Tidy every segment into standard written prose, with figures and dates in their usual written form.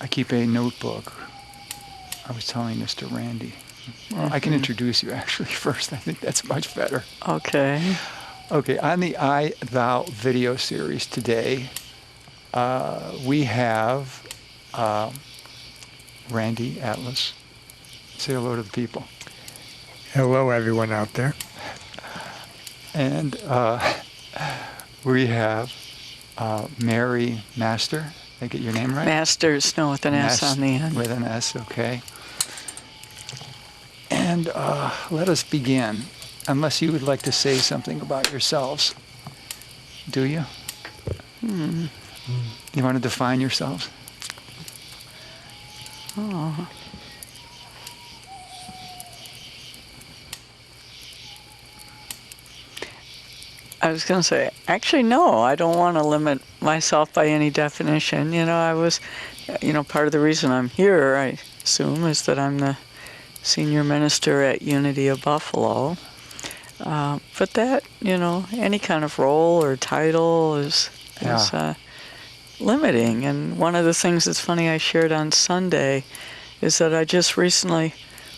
I keep a notebook. I was telling this to Randy. Well, I can introduce you actually first. I think that's much better. Okay. Okay, on the I, Thou video series today, we have Randy Atlas. Say hello to the people. Hello, everyone out there. And we have Mary Master. Did I get your name right? Masters, no, with an S on the end. With an S, okay. And let us begin. Unless you would like to say something about yourselves. Do you? You want to define yourselves? Oh. I was going to say, actually, no, I don't want to limit myself by any definition. I was, part of the reason I'm here, I assume, is that I'm the senior minister at Unity of Buffalo. But that, any kind of role or title is limiting. And one of the things that's funny I shared on Sunday is that I just recently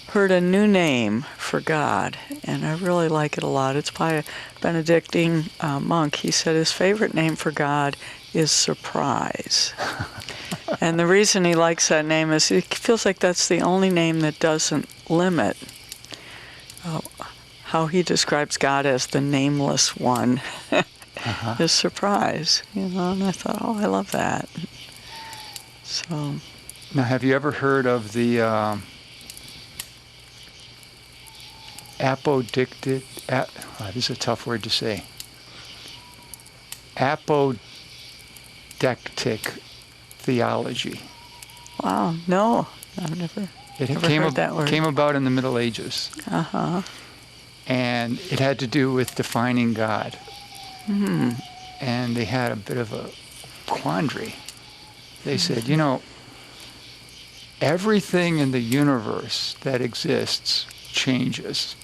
heard a new name for God, and I really like it a lot. It's by a Benedictine monk. He said his favorite name for God is surprise. And the reason he likes that name is he feels like that's the only name that doesn't limit how he describes God as the nameless one. Is surprise, and I thought, oh, I love that. So. Now, have you ever heard of the this is a tough word to say. Apodictic theology. Wow, no, I've never heard that word. It came about in the Middle Ages. And it had to do with defining God. And they had a bit of a quandary. They said, everything in the universe that exists changes.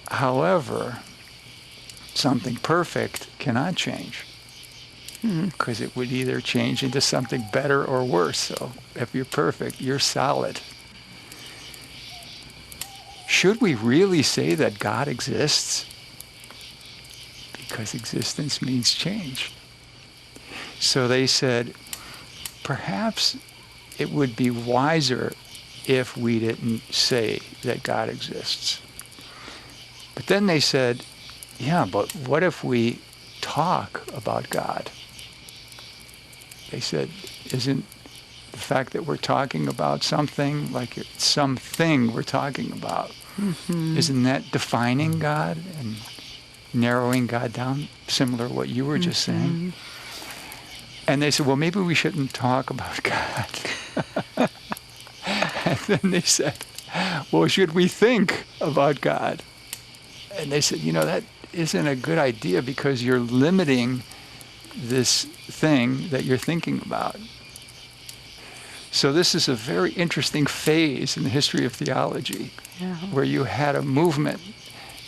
However, something perfect cannot change, because it would either change into something better or worse. So if you're perfect, you're solid. Should we really say that God exists? Because existence means change. So they said, perhaps it would be wiser if we didn't say that God exists. But then they said, yeah, but what if we talk about God? They said, isn't the fact that we're talking about something, like it's something we're talking about, isn't that defining God and narrowing God down, similar to what you were just saying? And they said, well, maybe we shouldn't talk about God. And then they said, well, should we think about God? And they said, that isn't a good idea, because you're limiting this thing that you're thinking about. So this is a very interesting phase in the history of theology, where you had a movement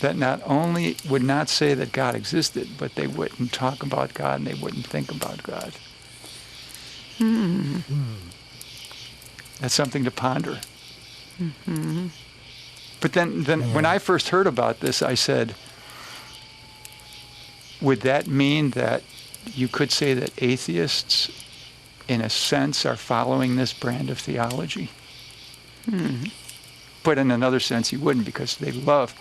that not only would not say that God existed, but they wouldn't talk about God and they wouldn't think about God. That's something to ponder. But then when I first heard about this, I said, would that mean that you could say that atheists, in a sense, are following this brand of theology? But in another sense, you wouldn't, because they love.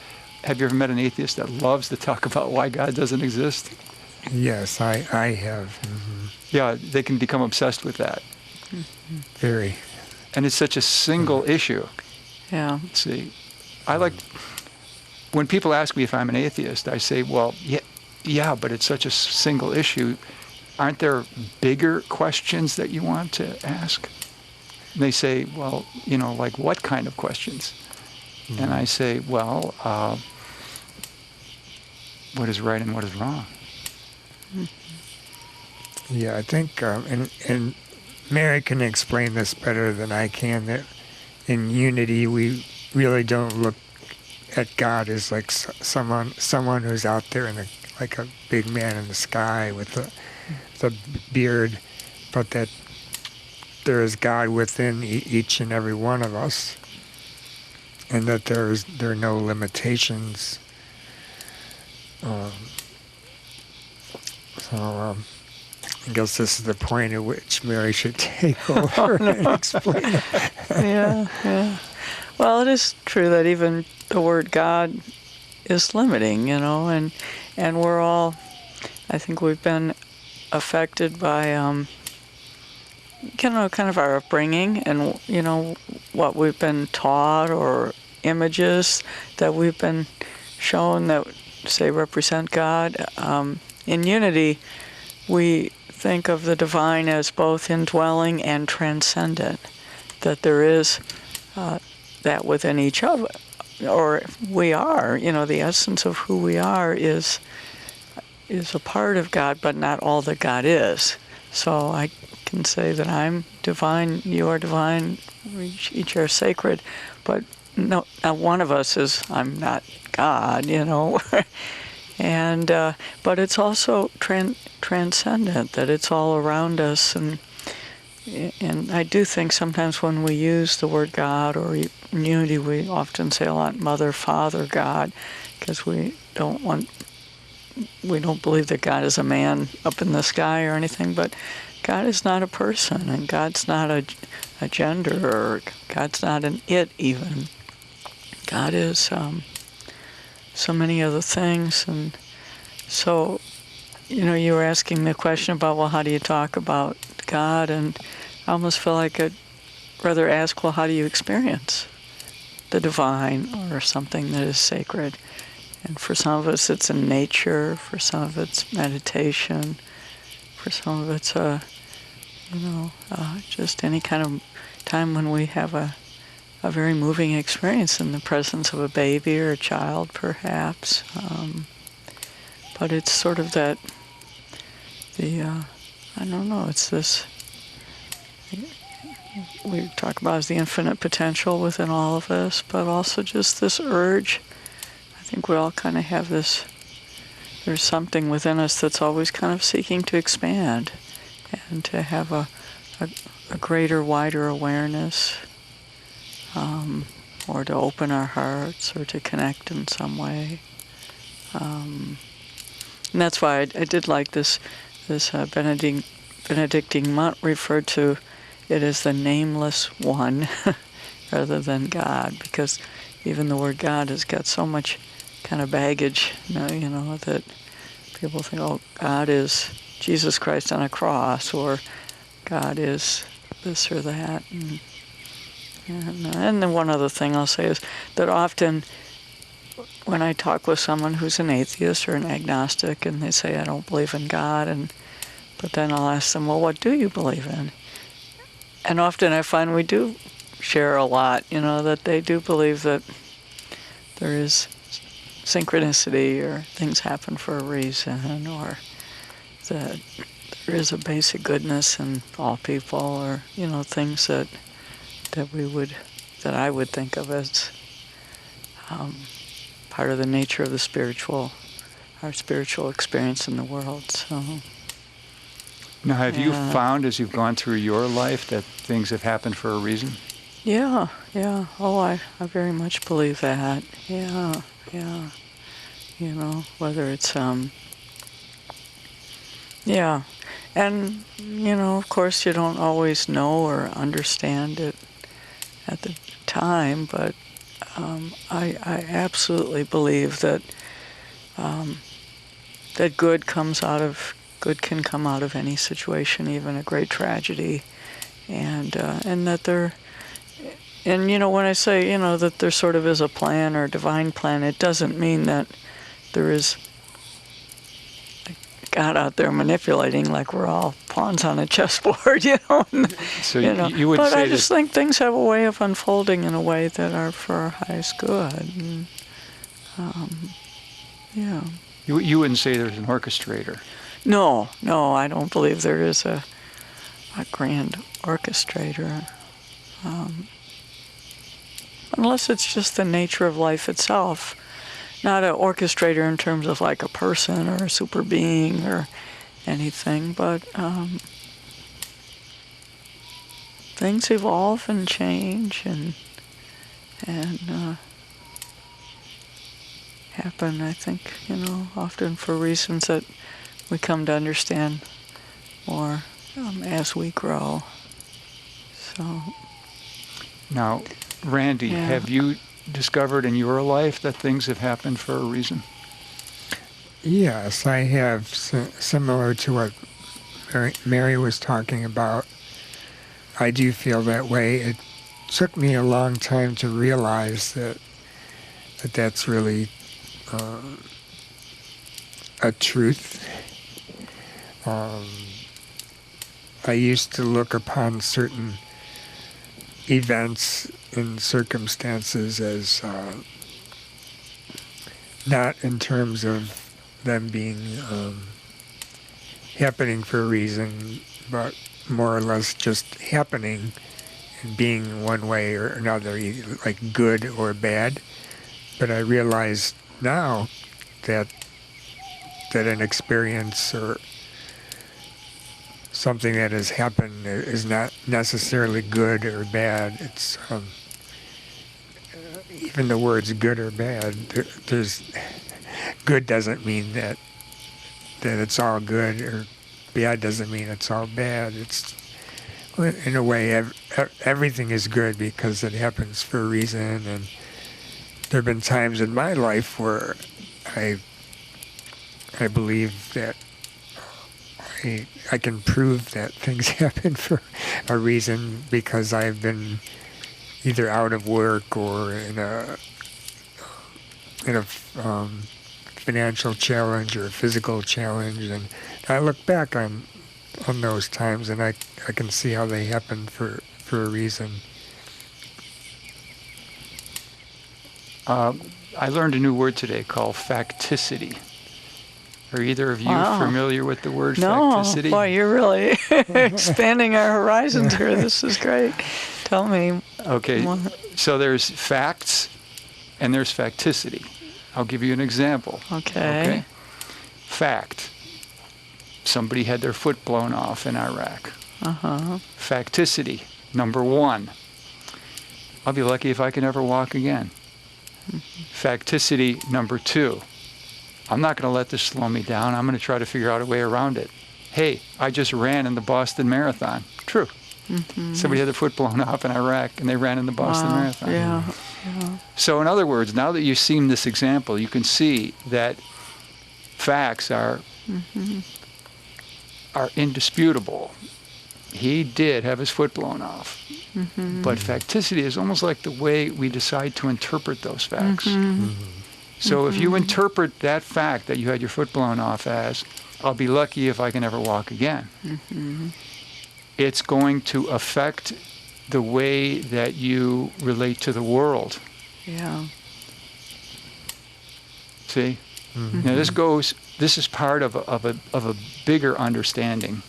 Have you ever met an atheist that loves to talk about why God doesn't exist? Yes, I have. Yeah, they can become obsessed with that. Very. And it's such a single issue. Yeah. See, I like, when people ask me if I'm an atheist, I say, well, yeah, but it's such a single issue. Aren't there bigger questions that you want to ask? And they say, well, like what kind of questions? And I say, well, what is right and what is wrong? Yeah, I think, and Mary can explain this better than I can, that in Unity we really don't look at God as like someone who's out there in like a big man in the sky with the beard. but that there is God within each and every one of us, and that there are no limitations. So I guess this is the point at which Mary should take over and explain it. Yeah. Well, it is true that even the word God is limiting, and we're all, I think we've been affected by, kind of our upbringing and, what we've been taught or images that we've been shown that, say, represent God. In unity, we think of the divine as both indwelling and transcendent, that there is that within each of us, or we are, the essence of who we are is a part of God, but not all that God is. So I can say that I'm divine, you are divine, we each are sacred, but no, not one of us is, I'm not God, And but it's also transcendent, that it's all around us, and I do think sometimes when we use the word God or unity, we often say a lot Mother, Father, God, because we don't believe that God is a man up in the sky or anything, but God is not a person, and God's not a gender, or God's not an it even. God is so many other things. And so, you were asking me a question about, well, how do you talk about God? And I almost feel like I'd rather ask, well, how do you experience the divine or something that is sacred? And for some of us, it's in nature. For some of it's meditation. For some of it's, just any kind of time when we have a very moving experience in the presence of a baby or a child, perhaps. But it's sort of that, I don't know, it's this, we talk about as the infinite potential within all of us, but also just this urge. I think we all kind of have this, there's something within us that's always kind of seeking to expand and to have a greater, wider awareness, or to open our hearts or to connect in some way. And that's why I did like this Benedictine monk referred to it as the nameless one rather than God, because even the word God has got so much kind of baggage, that people think, oh, God is Jesus Christ on a cross, or God is this or that. And then one other thing I'll say is that often when I talk with someone who's an atheist or an agnostic and they say, I don't believe in God, but then I'll ask them, well, what do you believe in? And often I find we do share a lot, that they do believe that there is synchronicity, or things happen for a reason, or that there is a basic goodness in all people, or, things that I would think of as part of the nature of our spiritual experience in the world. So. Now, have you found as you've gone through your life that things have happened for a reason? Yeah. Oh, I very much believe that. Yeah. Whether it's, yeah. And, of course you don't always know or understand it at the time, but I absolutely believe that that good can come out of any situation, even a great tragedy, and that when I say that there sort of is a plan or a divine plan, it doesn't mean that there is God out there manipulating like we're all pawns on a chessboard, So you would but say I just think things have a way of unfolding in a way that are for our highest good. And, yeah. You wouldn't say there's an orchestrator. No, I don't believe there is a grand orchestrator. Unless it's just the nature of life itself. Not an orchestrator in terms of like a person or a super being or anything, but things evolve and change and happen, I think, often for reasons that we come to understand more as we grow. So. Now, Randy, Yeah. have you discovered in your life that things have happened for a reason? Yes, I have, similar to what Mary was talking about. I do feel that way. It took me a long time to realize that's really a truth. I used to look upon certain events and circumstances as not in terms of them being happening for a reason, but more or less just happening and being one way or another, like good or bad. But I realize now that an experience or something that has happened is not necessarily good or bad. It's even the words good or bad. There's good doesn't mean that it's all good, or bad doesn't mean it's all bad. It's, in a way, everything is good because it happens for a reason. And there have been times in my life where I believe that I can prove that things happen for a reason because I've been either out of work or in a financial challenge or a physical challenge, and I look back on those times and I can see how they happened for a reason. I learned a new word today called facticity. Are either of you Wow. familiar with the word No, facticity? boy, you're really expanding our horizons here. This is great. Tell me. Okay, more. so there's facts and there's facticity. I'll give you an example. Okay. Fact. Somebody had their foot blown off in Iraq. Uh-huh. Facticity. Number 1. I'll be lucky if I can ever walk again. Facticity number 2. I'm not going to let this slow me down. I'm going to try to figure out a way around it. Hey, I just ran in the Boston Marathon. True. Mm-hmm. Somebody had their foot blown off in Iraq and they ran in the Boston Wow. Marathon. Yeah. So in other words, now that you've seen this example, you can see that facts are indisputable. He did have his foot blown off. But facticity is almost like the way we decide to interpret those facts. So if you interpret that fact that you had your foot blown off as, I'll be lucky if I can ever walk again, it's going to affect the way that you relate to the world. Yeah. See? Now this is part of a bigger understanding.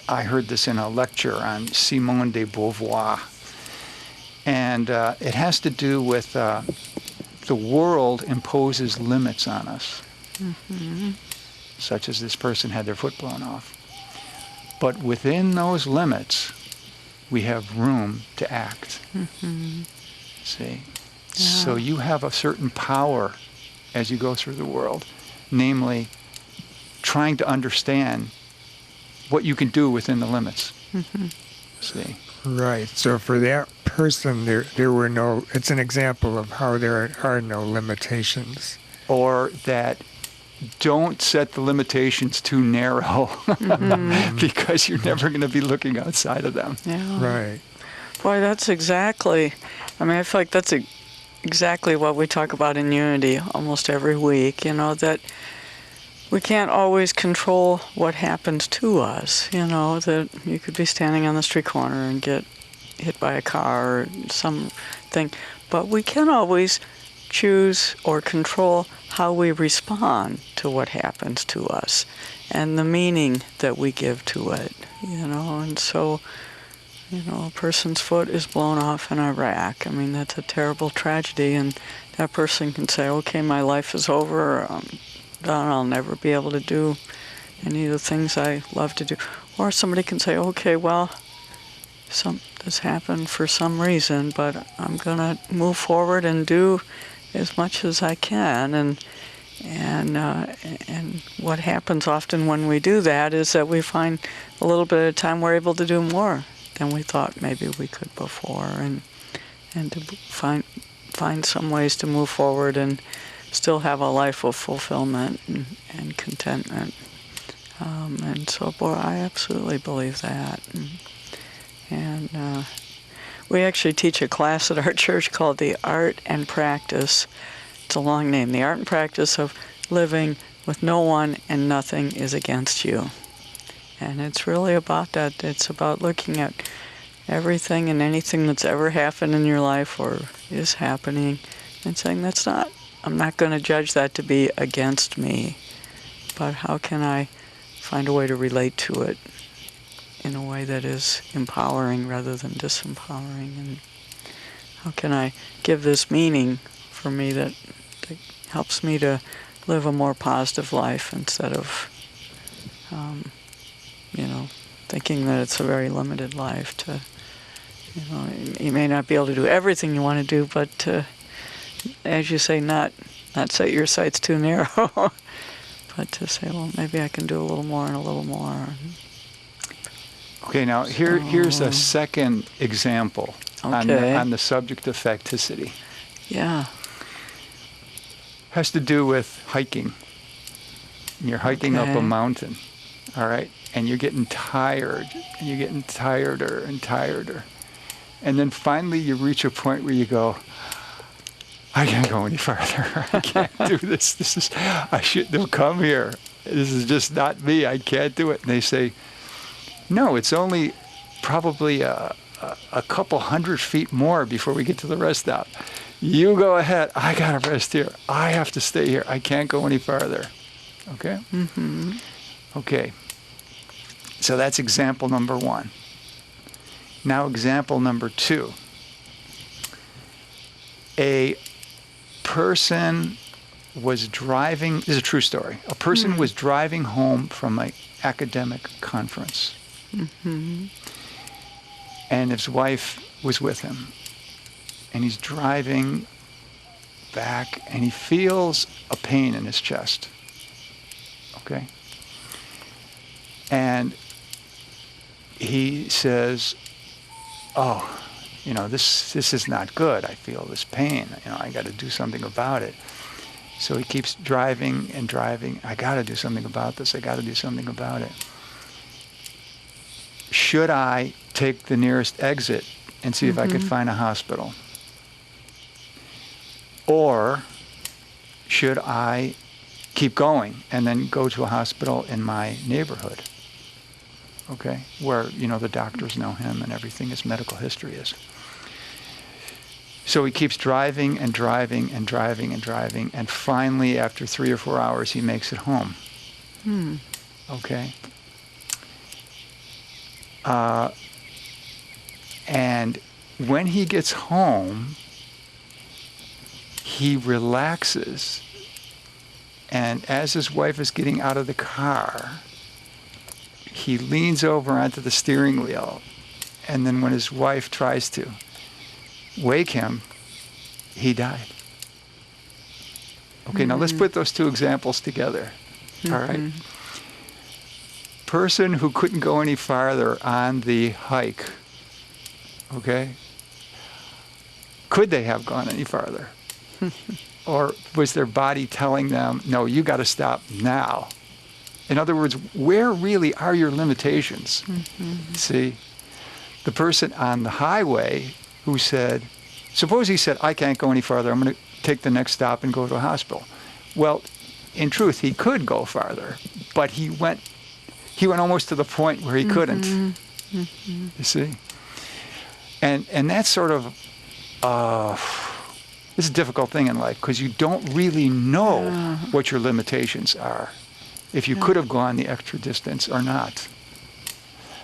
I heard this in a lecture on Simone de Beauvoir. And it has to do with the world imposes limits on us, such as this person had their foot blown off. But within those limits, we have room to act. See? So you have a certain power as you go through the world, namely trying to understand what you can do within the limits. See? Right. So for that person, there were no. It's an example of how there are no limitations. Or that don't set the limitations too narrow because you're never going to be looking outside of them. Yeah. Right. Boy, that's exactly. I mean, I feel like that's exactly what we talk about in Unity almost every week. That we can't always control what happens to us. That you could be standing on the street corner and get hit by a car or something, but we can always choose or control how we respond to what happens to us and the meaning that we give to it. And so, a person's foot is blown off in Iraq. I mean, that's a terrible tragedy, and that person can say, okay, my life is over. Done. I'll never be able to do any of the things I love to do. Or somebody can say, okay, well, this happened for some reason, but I'm going to move forward and do as much as I can. And what happens often when we do that is that we find a little bit at a time we're able to do more than we thought maybe we could before, and to find some ways to move forward and still have a life of fulfillment and contentment. And so, boy, I absolutely believe that. And we actually teach a class at our church called The Art and Practice. It's a long name. The Art and Practice of Living with No One and Nothing is Against You. And it's really about that. It's about looking at everything and anything that's ever happened in your life or is happening and saying, I'm not going to judge that to be against me, but how can I find a way to relate to it in a way that is empowering rather than disempowering? And how can I give this meaning for me that helps me to live a more positive life instead of, thinking that it's a very limited life. You may not be able to do everything you want to do, but as you say, not set your sights too narrow, but to say, well, maybe I can do a little more and a little more. Okay, now here's a second example on the subject of facticity. Yeah. Has to do with hiking. You're hiking up a mountain, all right? And you're getting tired, and you're getting tireder and tireder. And then finally you reach a point where you go, I can't go any farther. I can't do this. I shouldn't have come here. This is just not me. I can't do it. And they say, no, it's only probably a couple 100 feet more before we get to the rest stop. You go ahead. I got to rest here. I have to stay here. I can't go any farther. Okay? Mm-hmm. Okay. So that's example number one. Now example number two. A person was driving, this is a true story, a person was driving home from an academic conference. Mm-hmm. And his wife was with him. And he's driving back and he feels a pain in his chest. Okay? And he says, oh, this is not good. I feel this pain. I got to do something about it. So he keeps driving and driving. I got to do something about this. I got to do something about it. Should I take the nearest exit and see if I could find a hospital? Or should I keep going and then go to a hospital in my neighborhood? Okay, where, the doctors know him and everything his medical history is. So he keeps driving and driving and driving and driving, and finally, after 3 or 4 hours, he makes it home. Okay. And when he gets home, he relaxes, and as his wife is getting out of the car, he leans over onto the steering wheel, and then when his wife tries to wake him, he died. Okay, now let's put those two examples together. All right. Person who couldn't go any farther on the hike, okay? Could they have gone any farther? Or was their body telling them, no, you got to stop now? In other words, where really are your limitations? See, the person on the highway who said, suppose he said, I can't go any farther, I'm going to take the next stop and go to a hospital. Well, in truth, he could go farther, but he went almost to the point where he couldn't. You see? And that's sort of, this is a difficult thing in life because you don't really know what your limitations are, if you could have gone the extra distance or not.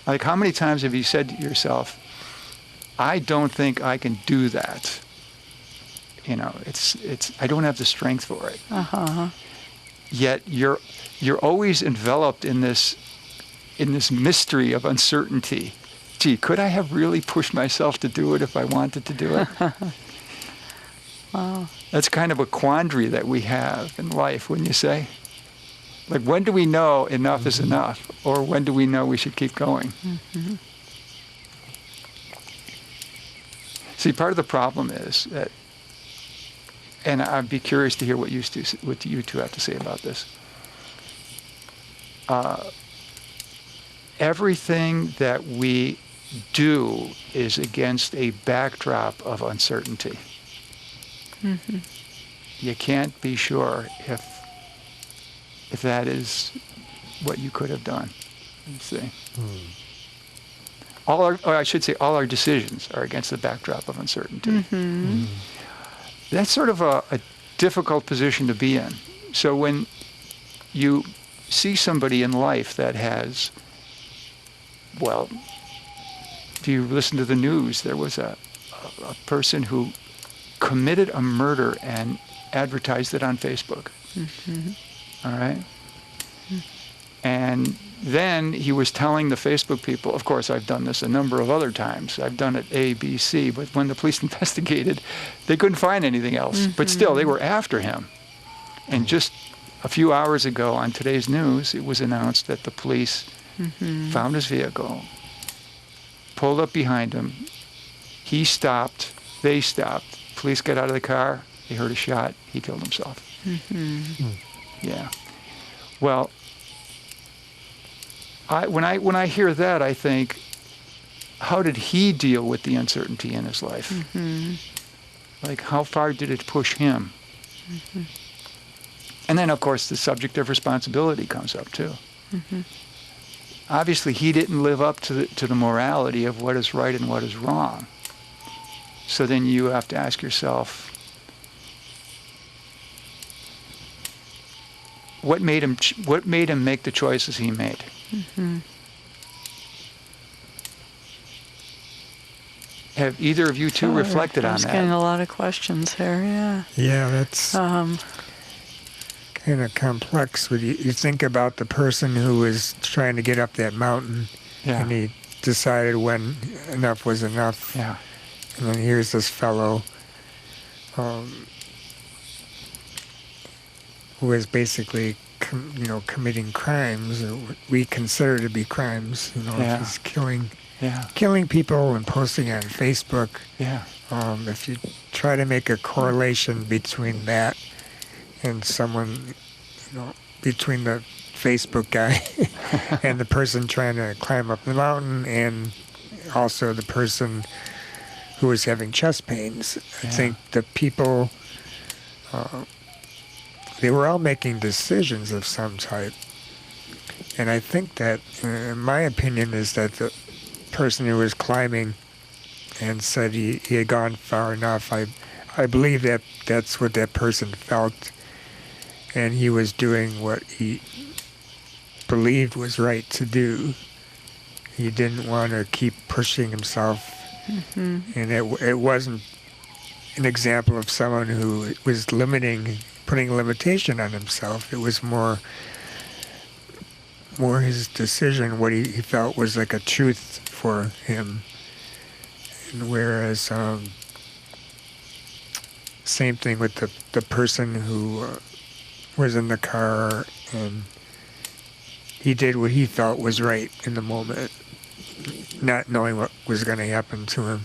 Like, how many times have you said to yourself, I don't think I can do that. I don't have the strength for it. Yet you're always enveloped in this mystery of uncertainty gee, could I have really pushed myself to do it if I wanted to do it? Wow. That's kind of a quandary that we have in life, wouldn't you say? Like, when do we know enough is enough? Or when do we know we should keep going? Mm-hmm. See, part of the problem is that, and I'd be curious to hear what you two have to say about this. Everything that we do is against a backdrop of uncertainty. Mm-hmm. You can't be sure if that is what you could have done. You see. All our decisions are against the backdrop of uncertainty. Mm-hmm. That's sort of a difficult position to be in. So when you see somebody in life that has, well, if you listen to the news, there was a person who committed a murder and advertised it on Facebook. Mm-hmm. All right? And then he was telling the Facebook people, of course, I've done this a number of other times. I've done it A, B, C, but when the police investigated, they couldn't find anything else. Mm-hmm. But still, they were after him. And just a few hours ago on today's news, it was announced that the police found his vehicle, pulled up behind him. He stopped. They stopped. Police got out of the car. They heard a shot. He killed himself. Mm-hmm. Yeah. Well, when I hear that, I think, how did he deal with the uncertainty in his life? Mm-hmm. Like, how far did it push him? Mm-hmm. And then, of course, the subject of responsibility comes up, too. Mm-hmm. Obviously, he didn't live up to the morality of what is right and what is wrong. So then you have to ask yourself, what made him make the choices he made? Mm-hmm. Have either of you two reflected on that? Getting a lot of questions here. Yeah. Yeah, that's kind of complex. When you think about the person who was trying to get up that mountain, and he decided when enough was enough. Yeah. And then here's this fellow who is basically, committing crimes, or what we consider to be crimes. He's killing people and posting on Facebook. Yeah. If you try to make a correlation between that and someone, between the Facebook guy and the person trying to climb up the mountain, and also the person who was having chest pains, I think the people, they were all making decisions of some type. And I think that, my opinion is that the person who was climbing and said he had gone far enough, I believe that that's what that person felt, and he was doing what he believed was right to do. He didn't want to keep pushing himself, and it wasn't an example of someone who was putting a limitation on himself. It was more his decision, what he felt was like a truth for him. And whereas, same thing with the person who was in the car, and he did what he felt was right in the moment, not knowing what was going to happen to him.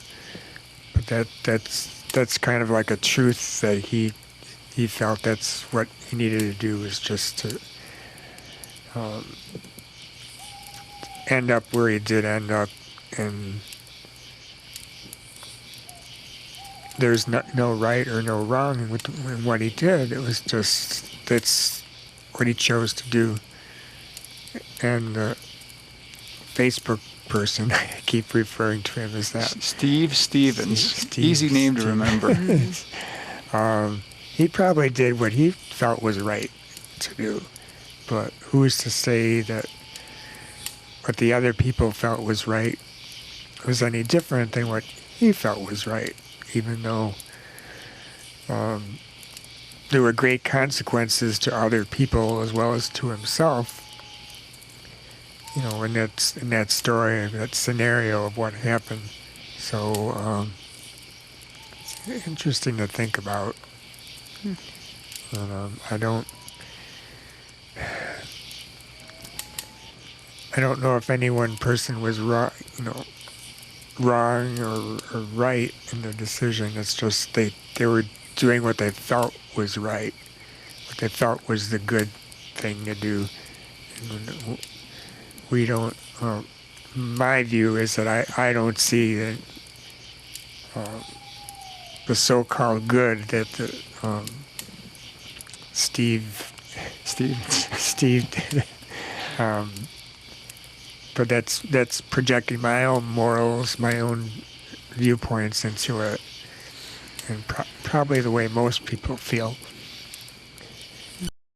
But that's kind of like a truth that he felt that's what he needed to do, is just to end up where he did end up. And there's no right or no wrong in what he did. It was just, that's what he chose to do. And the Facebook person, I keep referring to him as that. Steve Stevens. Easy name to remember. He probably did what he felt was right to do. But who's to say that what the other people felt was right was any different than what he felt was right, even though there were great consequences to other people as well as to himself. in that story, that scenario of what happened. So it's interesting to think about. And, I don't know if any one person was wrong, wrong or right in their decision. It's just they were doing what they felt was right, what they felt was the good thing to do. And we don't. My view is that I don't see the so-called good that Steve did. But that's projecting my own morals, my own viewpoints into it, and probably the way most people feel.